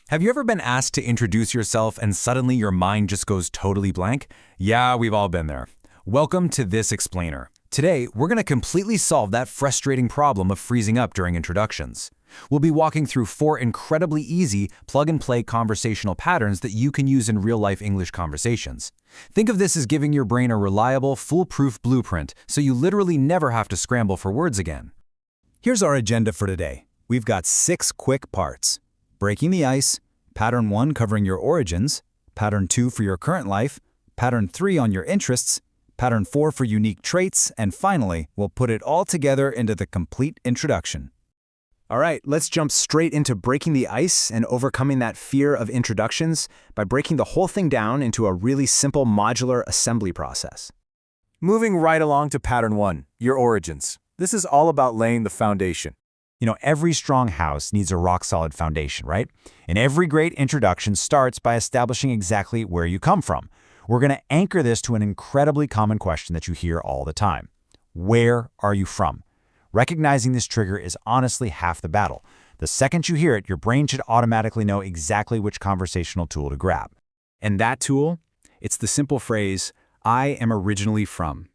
Have you ever been asked to introduce yourself and suddenly your mind just goes totally blank? Yeah, we've all been there. Welcome to This Explainer. Today, we're going to completely solve that frustrating problem of freezing up during introductions. We'll be walking through 4 incredibly easy, plug-and-play conversational patterns that you can use in real-life English conversations. Think of this as giving your brain a reliable, foolproof blueprint so you literally never have to scramble for words again. Here's our agenda for today. We've got 6 quick parts. Breaking the ice, Pattern 1 covering your origins, Pattern 2 for your current life, Pattern 3 on your interests, Pattern 4 for unique traits, and finally, we'll put it all together into the complete introduction. All right, let's jump straight into breaking the ice and overcoming that fear of introductions by breaking the whole thing down into a really simple modular assembly process. Moving right along to Pattern 1, your origins. This is all about laying the foundation. You know, every strong house needs a rock-solid foundation, right? And every great introduction starts by establishing exactly where you come from. We're going to anchor this to an incredibly common question that you hear all the time. Where are you from? Recognizing this trigger is honestly half the battle. The second you hear it, your brain should automatically know exactly which conversational tool to grab. And that tool? It's the simple phrase, I am originally from.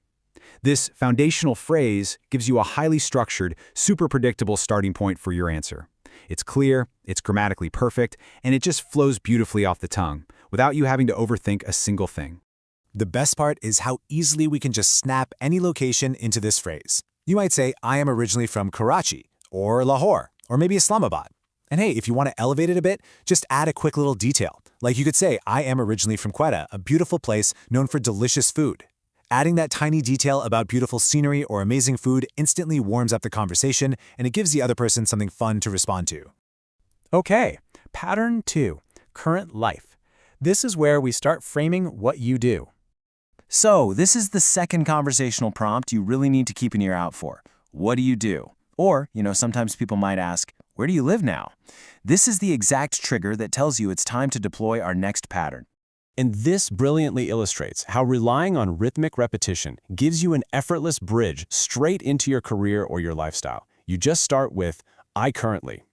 This foundational phrase gives you a highly structured, super predictable starting point for your answer. It's clear, it's grammatically perfect, and it just flows beautifully off the tongue, without you having to overthink a single thing. The best part is how easily we can just snap any location into this phrase. You might say, I am originally from Karachi, or Lahore, or maybe Islamabad. And hey, if you want to elevate it a bit, just add a quick little detail. Like you could say, I am originally from Quetta, a beautiful place known for delicious food. Adding that tiny detail about beautiful scenery or amazing food instantly warms up the conversation, and it gives the other person something fun to respond to. Okay, Pattern 2, current life. This is where we start framing what you do. So, this is the second conversational prompt you really need to keep an ear out for. What do you do? Or, sometimes people might ask, where do you live now? This is the exact trigger that tells you it's time to deploy our next pattern. And this brilliantly illustrates how relying on rhythmic repetition gives you an effortless bridge straight into your career or your lifestyle. You just start with, I currently.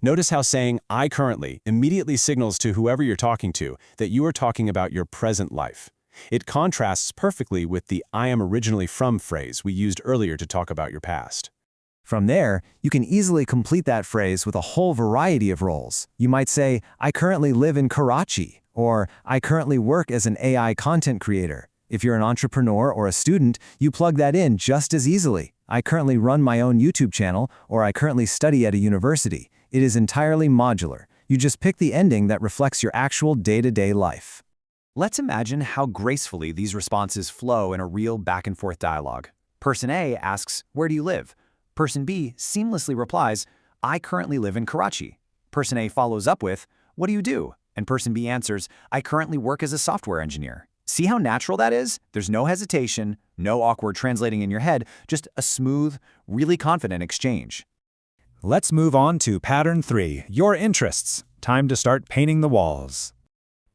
Notice how saying, I currently immediately signals to whoever you're talking to that you are talking about your present life. It contrasts perfectly with the I am originally from phrase we used earlier to talk about your past. From there, you can easily complete that phrase with a whole variety of roles. You might say, I currently live in Karachi, or I currently work as an AI content creator. If you're an entrepreneur or a student, you plug that in just as easily. I currently run my own YouTube channel, or I currently study at a university. It is entirely modular. You just pick the ending that reflects your actual day-to-day life. Let's imagine how gracefully these responses flow in a real back-and-forth dialogue. Person A asks, where do you live? Person B seamlessly replies, I currently live in Karachi. Person A follows up with, what do you do? And person B answers, I currently work as a software engineer. See how natural that is? There's no hesitation, no awkward translating in your head, just a smooth, really confident exchange. Let's move on to Pattern 3, your interests. Time to start painting the walls.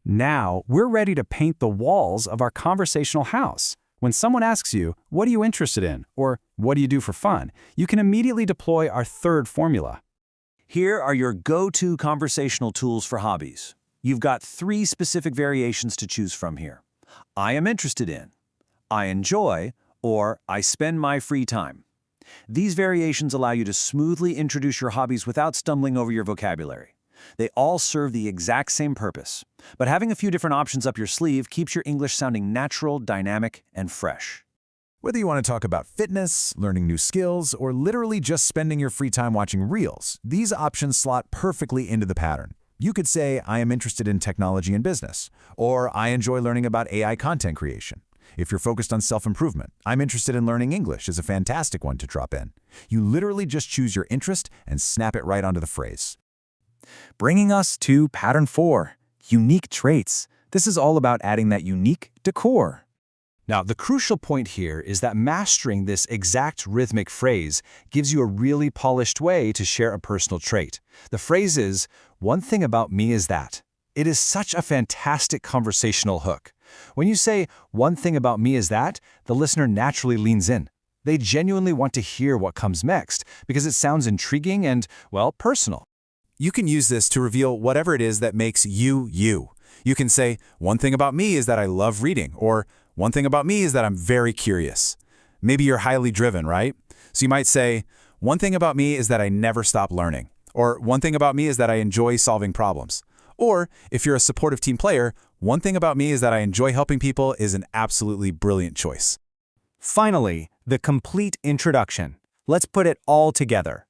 Now, we're ready to paint the walls of our conversational house. When someone asks you, what are you interested in? Or what do you do for fun? You can immediately deploy our third formula. Here are your go-to conversational tools for hobbies. You've got 3 specific variations to choose from here. I am interested in, I enjoy, or I spend my free time. These variations allow you to smoothly introduce your hobbies without stumbling over your vocabulary. They all serve the exact same purpose, but having a few different options up your sleeve keeps your English sounding natural, dynamic, and fresh. Whether you want to talk about fitness, learning new skills, or literally just spending your free time watching reels, these options slot perfectly into the pattern. You could say, I am interested in technology and business, or I enjoy learning about AI content creation. If you're focused on self-improvement, I'm interested in learning English is a fantastic one to drop in. You literally just choose your interest and snap it right onto the phrase. Bringing us to Pattern 4, unique traits. This is all about adding that unique decor. Now, the crucial point here is that mastering this exact rhythmic phrase gives you a really polished way to share a personal trait. The phrase is, one thing about me is that. It is such a fantastic conversational hook. When you say, one thing about me is that, the listener naturally leans in. They genuinely want to hear what comes next because it sounds intriguing and, well, personal. You can use this to reveal whatever it is that makes you, you. You can say, one thing about me is that I love reading, or one thing about me is that I'm very curious. Maybe you're highly driven, right? So you might say, one thing about me is that I never stop learning. Or one thing about me is that I enjoy solving problems. Or if you're a supportive team player, one thing about me is that I enjoy helping people is an absolutely brilliant choice. Finally, the complete introduction. Let's put it all together.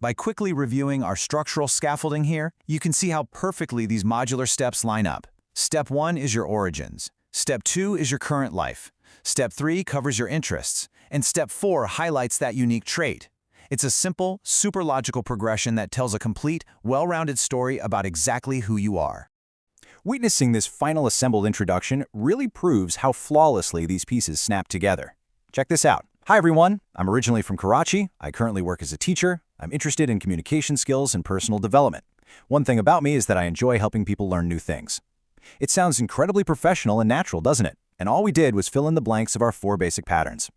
By quickly reviewing our structural scaffolding here, you can see how perfectly these modular steps line up. Step 1 is your origins. Step 2 is your current life. Step 3 covers your interests. And Step 4 highlights that unique trait. It's a simple, super logical progression that tells a complete, well-rounded story about exactly who you are. Witnessing this final assembled introduction really proves how flawlessly these pieces snap together. Check this out. Hi everyone, I'm originally from Karachi. I currently work as a teacher. I'm interested in communication skills and personal development. One thing about me is that I enjoy helping people learn new things. It sounds incredibly professional and natural, doesn't it? And all we did was fill in the blanks of our 4 basic patterns.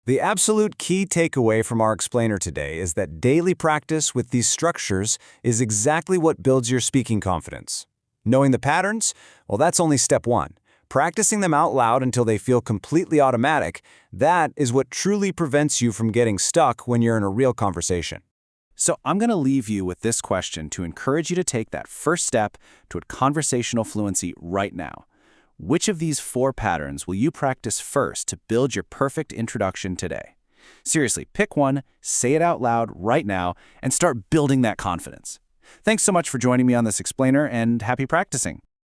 The absolute key takeaway from our explainer today is that daily practice with these structures is exactly what builds your speaking confidence. Knowing the patterns? Well, that's only step 1. Practicing them out loud until they feel completely automatic, that is what truly prevents you from getting stuck when you're in a real conversation. So I'm going to leave you with this question to encourage you to take that first step toward conversational fluency right now. Which of these 4 patterns will you practice first to build your perfect introduction today? Seriously, pick one, say it out loud right now, and start building that confidence. Thanks so much for joining me on this explainer, and happy practicing.